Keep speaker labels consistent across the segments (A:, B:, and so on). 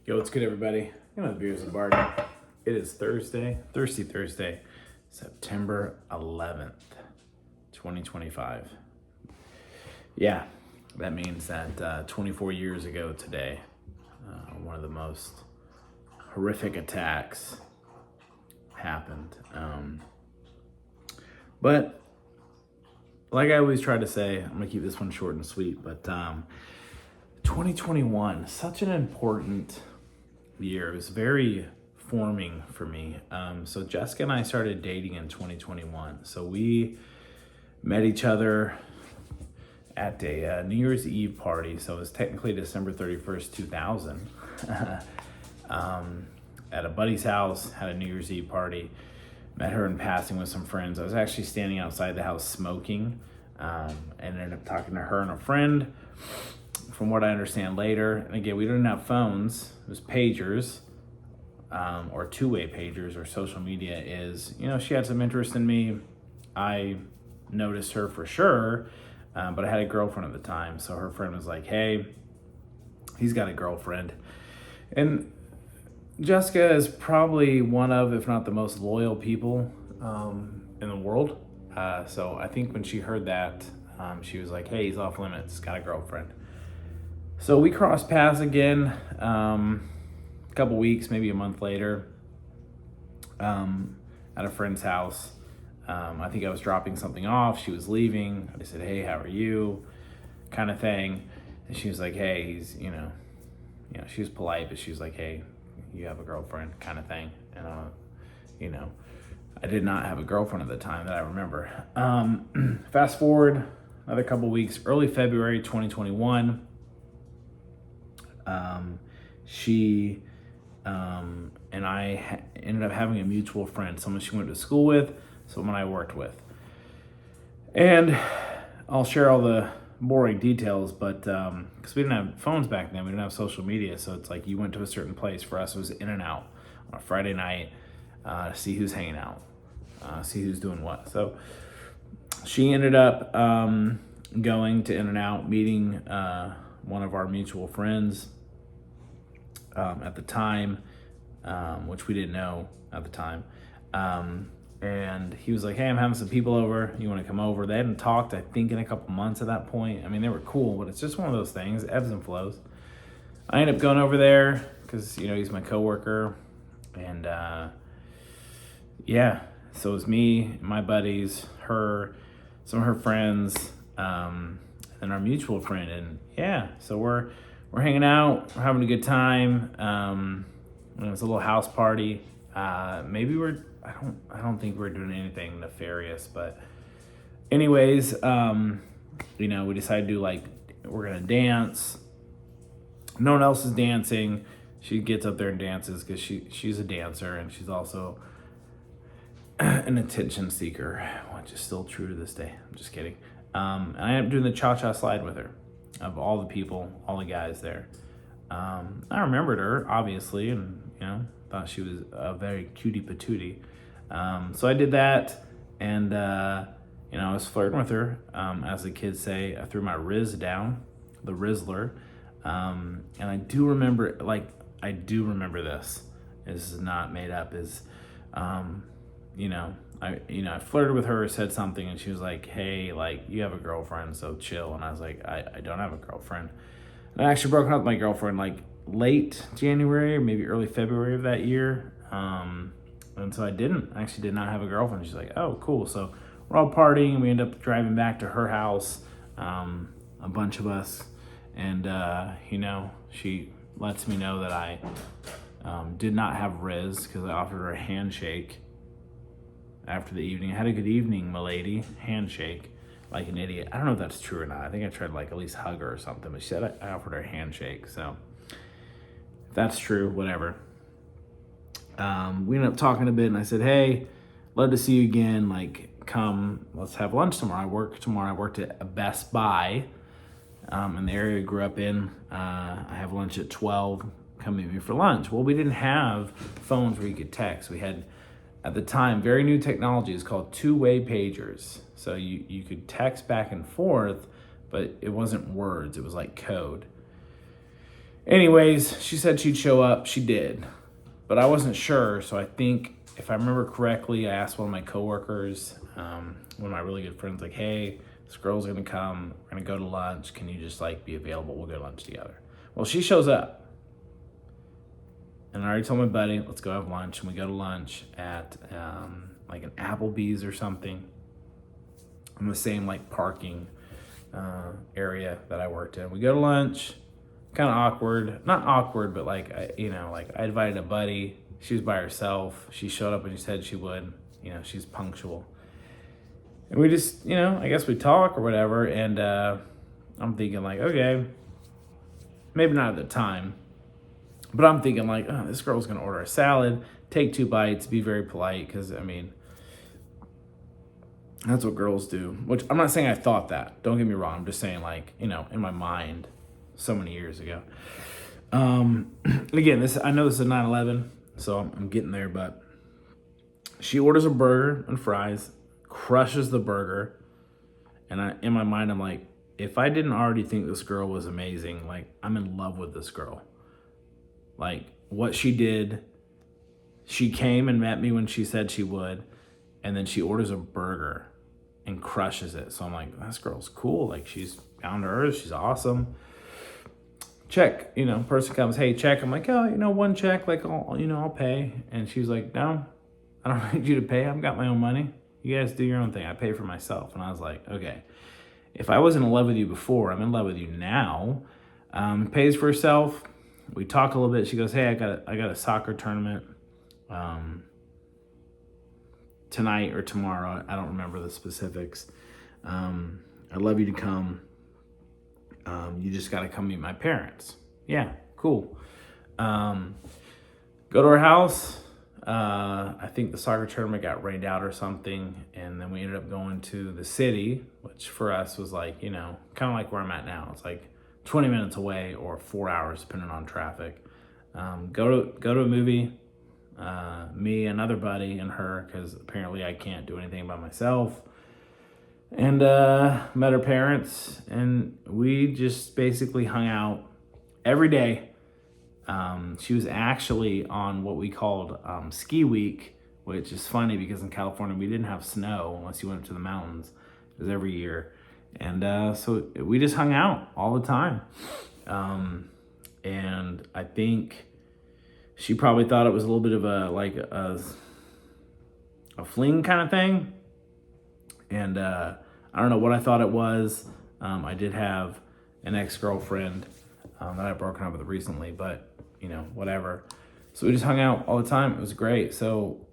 A: Yo, what's good, everybody? You know the beers with Barton. It is Thirsty Thursday, September 11th, 2025. Yeah, that means that 24 years ago today, one of the most horrific attacks happened. But like I always try to say, I'm gonna keep this one short and sweet, but 2021, such an important year. It was very forming for me. So Jessica and I started dating in 2021. So we met each other at a New Year's Eve party. So it was technically December 31st, 2000. At a buddy's house, had a New Year's Eve party. Met her in passing with some friends. I was actually standing outside the house smoking, and ended up talking to her and a friend. From what I understand later, and again, we didn't have phones, it was pagers, or two-way pagers, or social media is, she had some interest in me. I noticed her for sure, but I had a girlfriend at the time, so her friend was like, hey, he's got a girlfriend. And Jessica is probably one of, if not the most loyal people in the world. So I think when she heard that, she was like, hey, he's off limits, got a girlfriend. So we crossed paths again a couple weeks, maybe a month later, at a friend's house. I think I was dropping something off. She was leaving. I said, hey, how are you? Kind of thing. And she was like, hey, he's, she was polite, but she was like, hey, you have a girlfriend, kind of thing. And, I did not have a girlfriend at the time that I remember. Fast forward another couple weeks, early February 2021. She and I ended up having a mutual friend, someone she went to school with, someone I worked with. And I'll share all the boring details, but because we didn't have phones back then, we didn't have social media, so it's like you went to a certain place. For us, it was in and out on a Friday night to see who's hanging out, see who's doing what. So she ended up going to In-N-Out, meeting one of our mutual friends at the time, which we didn't know at the time. And he was like, hey, I'm having some people over. You want to come over? They hadn't talked, I think, in a couple months at that point. I mean, they were cool, but it's just one of those things, ebbs and flows. I ended up going over there because, he's my coworker. And yeah, so it was me, my buddies, her, some of her friends, and our mutual friend. And yeah, so we're hanging out, we're having a good time. It was a little house party. Maybe I don't think we're doing anything nefarious, but anyways, we decided to we're gonna dance. No one else is dancing. She gets up there and dances because she's a dancer, and she's also an attention seeker, which is still true to this day. I'm just kidding. And I ended up doing the cha-cha slide with her. Of all the people, all the guys there. I remembered her, obviously, and, thought she was a very cutie patootie. So I did that, and, I was flirting with her. As the kids say, I threw my Riz down, the Rizzler. And I do remember this. This is not made up, I flirted with her, said something, and she was like, hey, you have a girlfriend, so chill. And I was like, I don't have a girlfriend. And I actually broke up with my girlfriend late January or maybe early February of that year. And so I did not have a girlfriend. She's like, oh, cool. So we're all partying. We end up driving back to her house, a bunch of us. And, she lets me know that I did not have Riz because I offered her a handshake after the evening. I had a good evening, milady. Handshake, like an idiot. I don't know if that's true or not. I think I tried to at least hug her or something, but she said I offered her a handshake. So if that's true, whatever. We ended up talking a bit, and I said, hey, love to see you again. Come, let's have lunch tomorrow. I work tomorrow. I worked at a Best Buy in the area I grew up in. I have lunch at 12. Come meet me for lunch. Well, we didn't have phones where you could text. We had, at the time, very new technology. It's called two-way pagers. So you could text back and forth, but it wasn't words. It was like code. Anyways, she said she'd show up. She did. But I wasn't sure. So I think, if I remember correctly, I asked one of my coworkers, one of my really good friends, like, hey, this girl's going to come. We're going to go to lunch. Can you just like be available? We'll go to lunch together. Well, she shows up. And I already told my buddy, let's go have lunch. And we go to lunch at like an Applebee's or something. In the same like parking area that I worked in. We go to lunch. Kind of awkward, not awkward, but like, like I invited a buddy. She was by herself. She showed up when she said she would. She's punctual. And we just, I guess we talk or whatever. And I'm thinking like, okay, maybe not at the time, but I'm thinking like, oh, this girl's going to order a salad, take 2 bites, be very polite. Because, that's what girls do. Which I'm not saying I thought that. Don't get me wrong. I'm just saying like, in my mind, so many years ago. Again, I know this is a 9/11, so I'm getting there, but she orders a burger and fries, crushes the burger, and in my mind, I'm like, if I didn't already think this girl was amazing, like, I'm in love with this girl. Like, what she did, she came and met me when she said she would, and then she orders a burger and crushes it. So I'm like, this girl's cool. Like, she's down to earth. She's awesome. Check, person comes, hey, check. I'm like, oh, 1 check, like, I'll pay. And she was like, no, I don't need you to pay. I've got my own money. You guys do your own thing. I pay for myself. And I was like, okay, if I wasn't in love with you before, I'm in love with you now. Pays for herself. We talk a little bit. She goes, hey, I got a soccer tournament tonight or tomorrow. I don't remember the specifics. I'd love you to come. You just got to come meet my parents. Yeah, cool. Go to our house. I think the soccer tournament got rained out or something. And then we ended up going to the city, which for us was like, kind of like where I'm at now. It's like 20 minutes away or 4 hours, depending on traffic. Go to a movie. Me, another buddy, and her, because apparently I can't do anything by myself. And met her parents, and we just basically hung out every day. She was actually on what we called ski week, which is funny because in California we didn't have snow unless you went up to the mountains. It was every year. And so we just hung out all the time. And I think she probably thought it was a little bit of a fling kind of thing. And I don't know what I thought it was. I did have an ex-girlfriend that I've broken up with recently, but whatever. So we just hung out all the time. It was great. So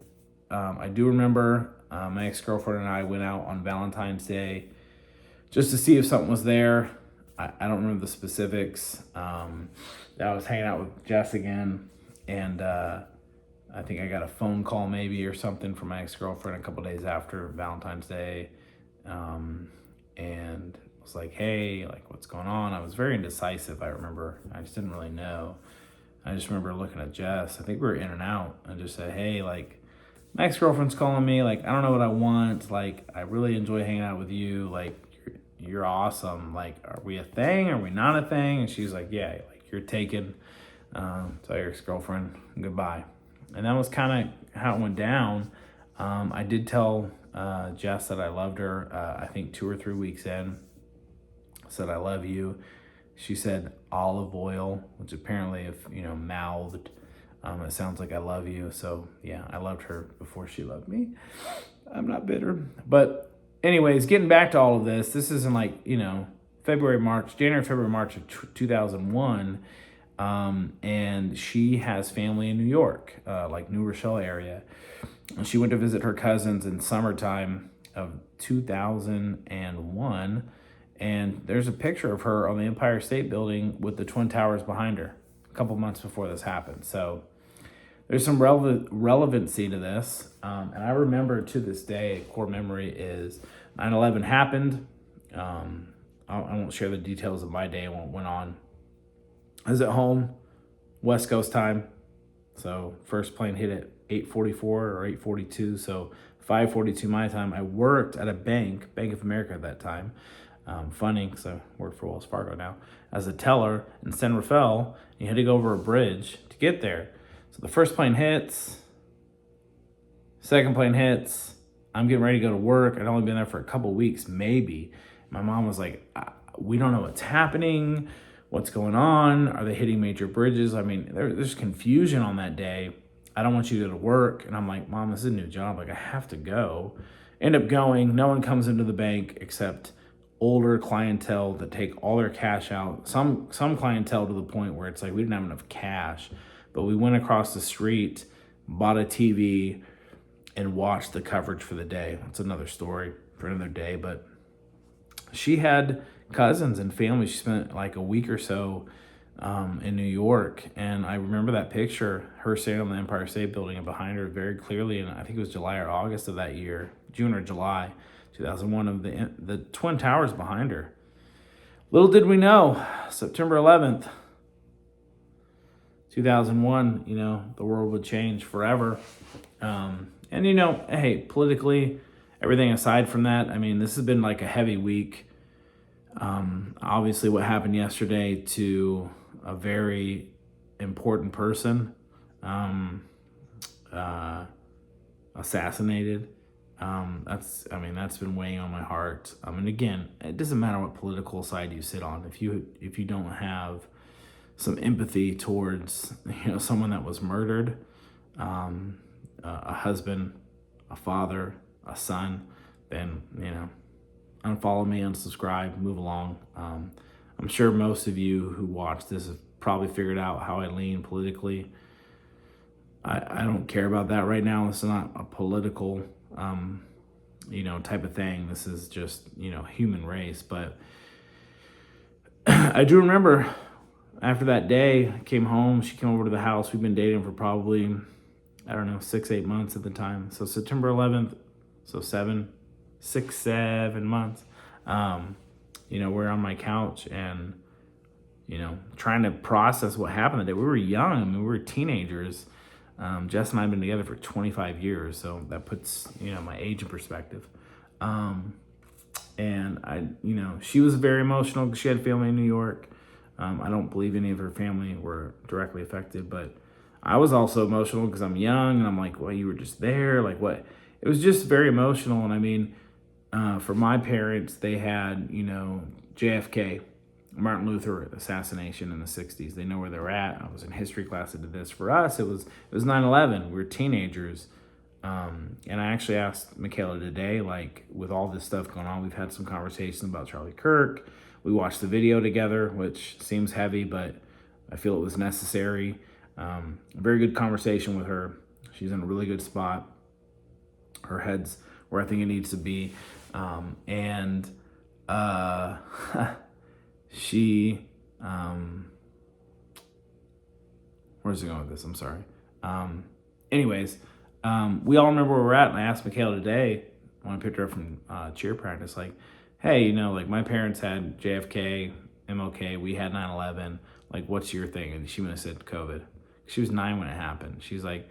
A: I do remember my ex-girlfriend and I went out on Valentine's Day just to see if something was there. I don't remember the specifics. I was hanging out with Jess again, and I think I got a phone call maybe or something from my ex-girlfriend a couple days after Valentine's Day. And was like, hey, like, what's going on? I was very indecisive, I remember. I just didn't really know. I just remember looking at Jess. I think we were in and out, and just said, hey, like, my ex-girlfriend's calling me. Like, I don't know what I want. Like, I really enjoy hanging out with you. Like, you're awesome. Like, are we a thing? Are we not a thing? And she's like, yeah, like, you're taken. Tell your ex-girlfriend goodbye. And that was kind of how it went down. I did tell Jess that I loved her, I think 2 or 3 weeks in. I said, I love you. She said olive oil, which apparently if, mouthed, it sounds like I love you. So yeah, I loved her before she loved me. I'm not bitter. But anyways, getting back to all of this, this is in like, January, February, March of 2001. And she has family in New York, like New Rochelle area. And she went to visit her cousins in summertime of 2001. And there's a picture of her on the Empire State Building with the Twin Towers behind her a couple months before this happened. So there's some relevancy to this. And I remember to this day, core memory is 9/11 happened. I won't share the details of my day and what went on. I was at home, West Coast time. So first plane hit at 8:44 or 8:42. So 5:42 my time. I worked at a bank, Bank of America at that time. funny because I work for Wells Fargo now, as a teller in San Rafael. You had to go over a bridge to get there. So the first plane hits, second plane hits. I'm getting ready to go to work. I'd only been there for a couple weeks, maybe. My mom was like, we don't know what's happening. What's going on? Are they hitting major bridges? I mean, there's confusion on that day. I don't want you to go to work. And I'm like, Mom, this is a new job. Like, I have to go. End up going. No one comes into the bank except older clientele that take all their cash out. Some clientele to the point where it's like we didn't have enough cash. But we went across the street, bought a TV, and watched the coverage for the day. That's another story for another day. But she had cousins and family. She spent like a week or so in New York, and I remember that picture, her sitting on the Empire State Building, and behind her very clearly, and I think it was July or August of that year, June or July 2001, of the Twin Towers behind her. Little did we know, September 11th 2001, the world would change forever. And hey, politically, everything aside from that, I mean, this has been like a heavy week. Obviously what happened yesterday to a very important person, assassinated. That's been weighing on my heart. And again, it doesn't matter what political side you sit on. If you don't have some empathy towards, someone that was murdered, a husband, a father, a son, then, unfollow me, unsubscribe, move along. I'm sure most of you who watch this have probably figured out how I lean politically. I don't care about that right now. This is not a political, type of thing. This is just, human race. But I do remember after that day, I came home. She came over to the house. We've been dating for probably, 6-8 months at the time. So September 11th, so 6-7 months. We're on my couch and, trying to process what happened that day. We were young. We were teenagers. Jess and I have been together for 25 years. So that puts, my age in perspective. And she was very emotional because she had family in New York. I don't believe any of her family were directly affected, but I was also emotional because I'm young and I'm like, well, you were just there. Like what? It was just very emotional. And I mean, for my parents, they had, JFK, Martin Luther assassination in the 60s. They know where they're at. I was in history class that did this. For us, it was 9/11. We were teenagers. And I actually asked Michaela today, like with all this stuff going on, we've had some conversations about Charlie Kirk. We watched the video together, which seems heavy, but I feel it was necessary. A very good conversation with her. She's in a really good spot. Her head's where I think it needs to be. She, where's it going with this? I'm sorry. We all remember where we're at, and I asked Michaela today, when I picked her up from cheer practice, like, hey, my parents had JFK, MLK, we had 9/11, like, what's your thing? And she would have said COVID. She was 9 when it happened. She's like,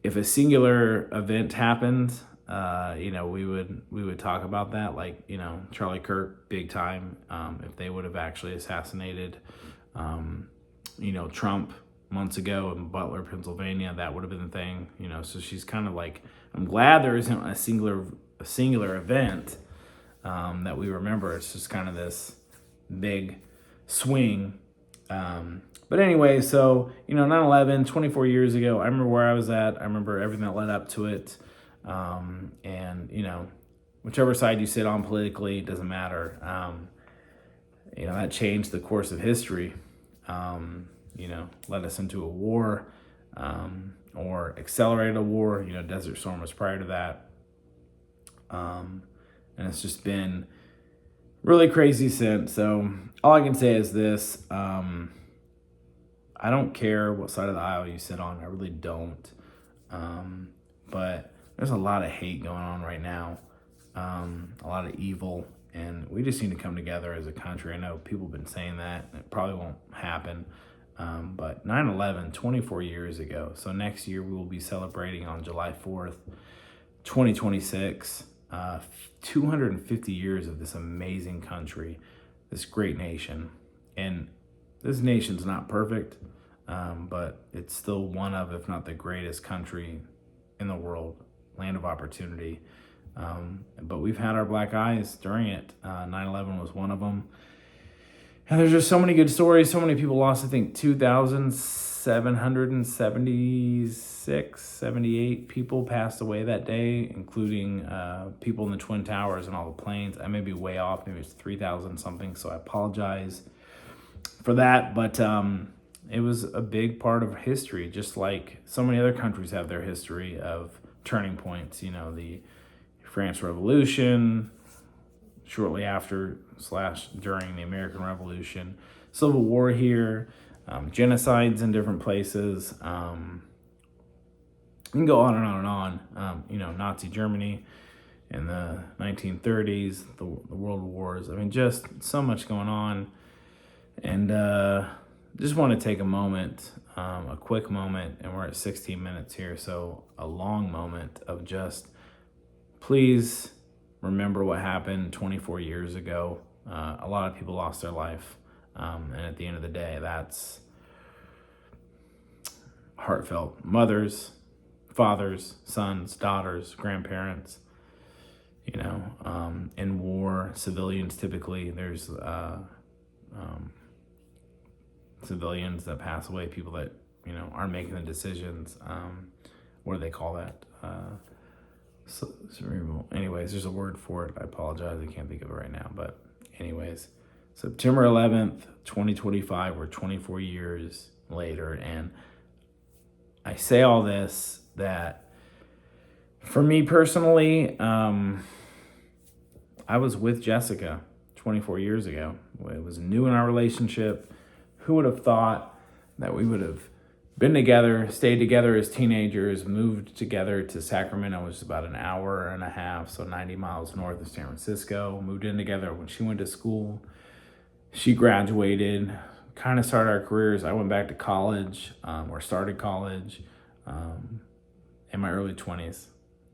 A: if a singular event happened, we would talk about that, like, Charlie Kirk, big time, if they would have actually assassinated, Trump months ago in Butler, Pennsylvania, that would have been the thing, so she's kind of like, I'm glad there isn't a singular event that we remember. It's just kind of this big swing. But anyway, so, 9/11, 24 years ago, I remember where I was at. I remember everything that led up to it. Whichever side you sit on politically, it doesn't matter. That changed the course of history. Led us into a war, or accelerated a war. Desert Storm was prior to that. And it's just been really crazy since. So all I can say is this, I don't care what side of the aisle you sit on. I really don't. But there's a lot of hate going on right now, a lot of evil, and we just need to come together as a country. I know people have been saying that. It probably won't happen. But 9/11, 24 years ago. So next year we will be celebrating on July 4th, 2026. uh, 250 years of this amazing country, this great nation. And this nation's not perfect, but it's still one of, if not the greatest country in the world, land of opportunity. But we've had our black eyes during it. 9/11 was one of them. And there's just so many good stories. So many people lost, I think, 2,776, 78 people passed away that day, including people in the Twin Towers and all the planes. I may be way off. Maybe it's 3,000 something. So I apologize for that. But it was a big part of history, just like so many other countries have their history of turning points. You know, the France Revolution, shortly after / during the American Revolution, Civil War here, genocides in different places. You can go on and on and on. Nazi Germany in the 1930s, the World Wars. I mean, just so much going on. And just want to take a moment, a quick moment, and we're at 16 minutes here, so a long moment of just please remember what happened 24 years ago. A lot of people lost their life. And at the end of the day, that's heartfelt. Mothers, fathers, sons, daughters, grandparents, in war, civilians typically. There's civilians that pass away, people that, aren't making the decisions. What do they call that? Anyways, there's a word for it. I apologize. I can't think of it right now. But anyways, September 11th, 2025, we're 24 years later. And I say all this that for me personally, I was with Jessica 24 years ago. It was new in our relationship. Who would have thought that we would have been together, stayed together as teenagers, moved together to Sacramento, which is about an hour and a half, so 90 miles north of San Francisco. Moved in together when she went to school. She graduated, kind of started our careers. I went back to college, or started college in my early 20s.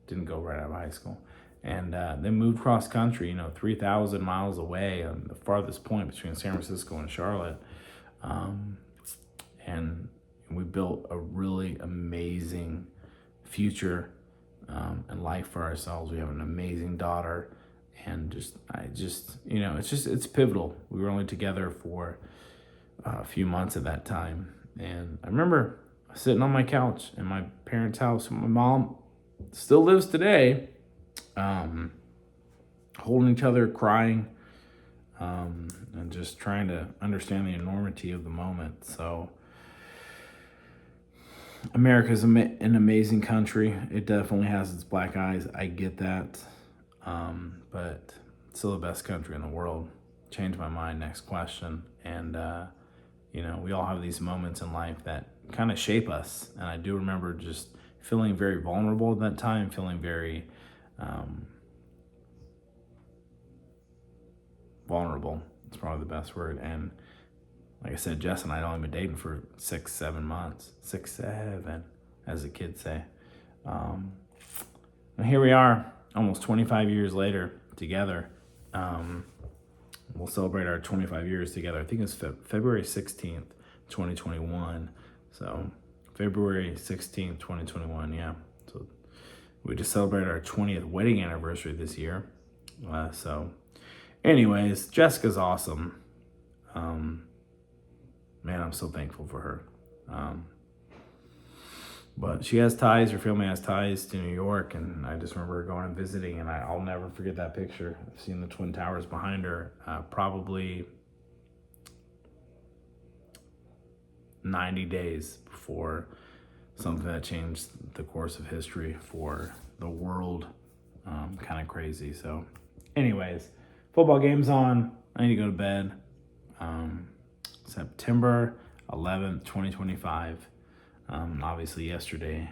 A: Didn't go right out of high school. And then moved cross country, 3,000 miles away on the farthest point between San Francisco and Charlotte. And we built a really amazing future and life for ourselves. We have an amazing daughter, and it's pivotal. We were only together for a few months at that time, and I remember sitting on my couch in my parents' house. My mom still lives today, holding each other, crying, and just trying to understand the enormity of the moment. So America's an amazing country. It definitely has its black eyes. I get that. But it's still the best country in the world. Change my mind. Next question. And, we all have these moments in life that kind of shape us. And I do remember just feeling very vulnerable at that time, feeling very vulnerable. It's probably the best word. And like I said, Jess and I had only been dating for 6-7 months. 6-7, as the kids say. And here we are, almost 25 years later, together. We'll celebrate our 25 years together. I think it's February 16th, 2021. So February 16th, 2021, yeah. So we just celebrated our 20th wedding anniversary this year. So anyways, Jessica's awesome. Man, I'm so thankful for her. But she has ties, her family has ties to New York, and I just remember going and visiting, and I'll never forget that picture. I've seen the Twin Towers behind her, probably 90 days before something that changed the course of history for the world. Kind of crazy. So anyways, football game's on. I need to go to bed. September 11th, 2025. Obviously yesterday,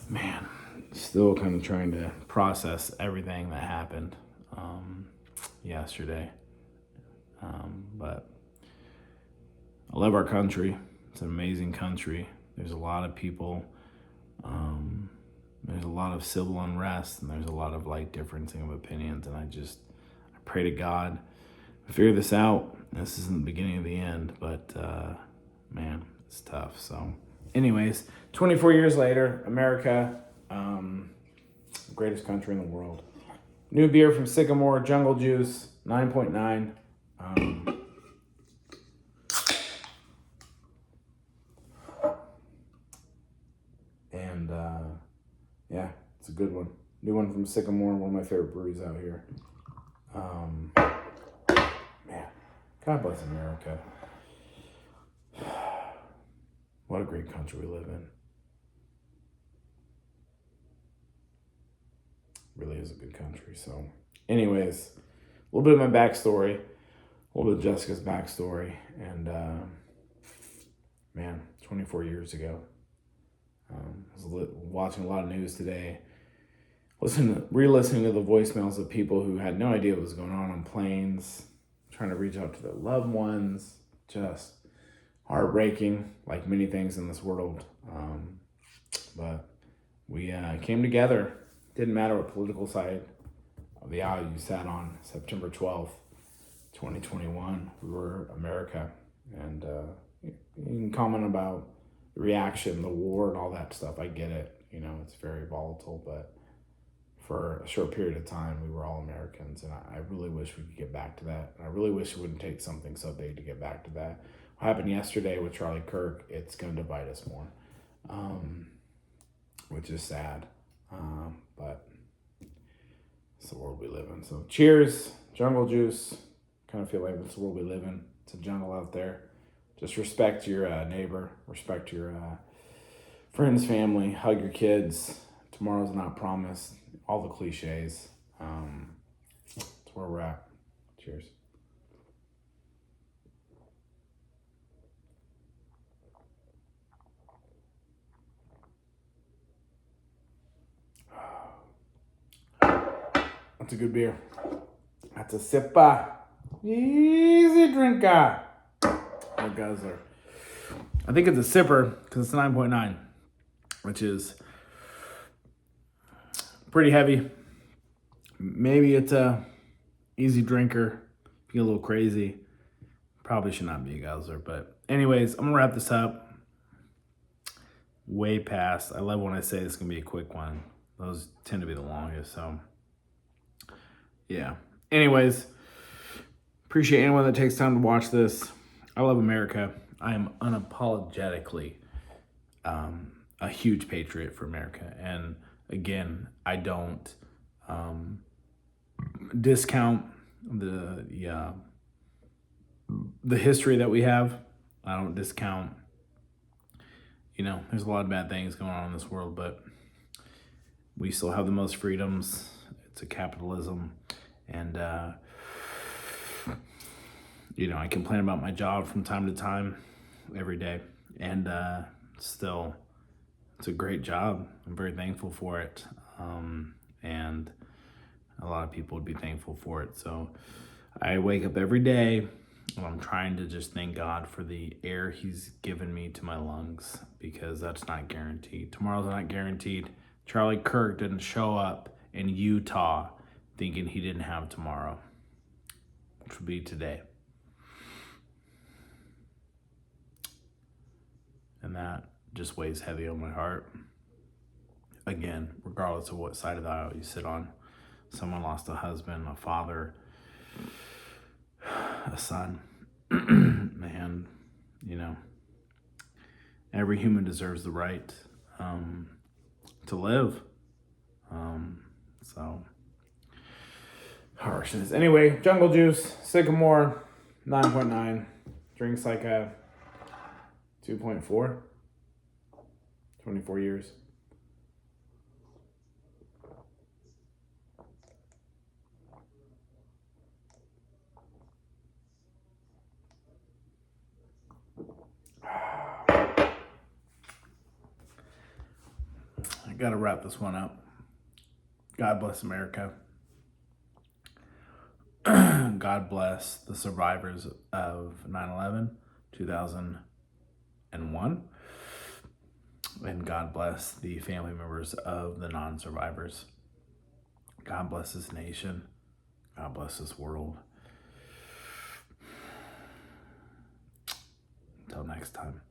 A: man, still kind of trying to process everything that happened yesterday. But I love our country. It's an amazing country. There's a lot of people There's a lot of civil unrest, and there's a lot of like differencing of opinions. And I pray to God, figure this out. This isn't the beginning of the end, but man, it's tough. So, anyways, 24 years later, America, greatest country in the world. New beer from Sycamore, Jungle Juice, 9.9. Yeah, it's a good one. New one from Sycamore, one of my favorite breweries out here. Man, God bless America. What a great country we live in. Really is a good country. So, anyways, a little bit of my backstory, a little bit of Jessica's backstory, and man, 24 years ago. I was watching a lot of news today, re-listening to the voicemails of people who had no idea what was going on planes, trying to reach out to their loved ones. Just heartbreaking, like many things in this world. But we came together. Didn't matter what political side of the aisle you sat on. September 12th, 2021, we were America. And you can comment about the reaction, the war, and all that stuff. I get it. You know, it's very volatile, but for a short period of time, we were all Americans, and I really wish we could get back to that. I really wish it wouldn't take something so big to get back to that. What happened yesterday with Charlie Kirk, it's going to divide us more, which is sad, but it's the world we live in. So cheers, Jungle Juice. Kind of feel like it's the world we live in. It's a jungle out there. Just respect your neighbor, respect your friends, family, hug your kids. Tomorrow's not promised. All the cliches. That's where we're at. Cheers. That's a good beer. That's a sipper. Easy drinker. Oh, guzzler. I think it's a sipper because it's 9.9, which is pretty heavy. Maybe it's a easy drinker. If you get a little crazy, probably should not be a guzzler. But anyways, I'm gonna wrap this up. Way past. I love when I say it's gonna be a quick one. Those tend to be the longest. So yeah. Anyways, appreciate anyone that takes time to watch this. I love America. I am unapologetically a huge patriot for America. And again, I don't discount the history that we have. I don't discount, there's a lot of bad things going on in this world, but we still have the most freedoms. It's a capitalism. And, I complain about my job from time to time, every day. And still, it's a great job. I'm very thankful for it. And a lot of people would be thankful for it. So I wake up every day and I'm trying to just thank God for the air he's given me to my lungs, because that's not guaranteed. Tomorrow's not guaranteed. Charlie Kirk didn't show up in Utah thinking he didn't have tomorrow, which would be today. And that just weighs heavy on my heart. Again, regardless of what side of the aisle you sit on, someone lost a husband, a father, a son. Man, every human deserves the right to live. So, harshness. Anyway, Jungle Juice, Sycamore, 9.9. Drinks like a 2.4. 24 years. I gotta wrap this one up. God bless America. God bless the survivors of 9/11, 2001. And God bless the family members of the non-survivors. God bless this nation. God bless this world. Until next time.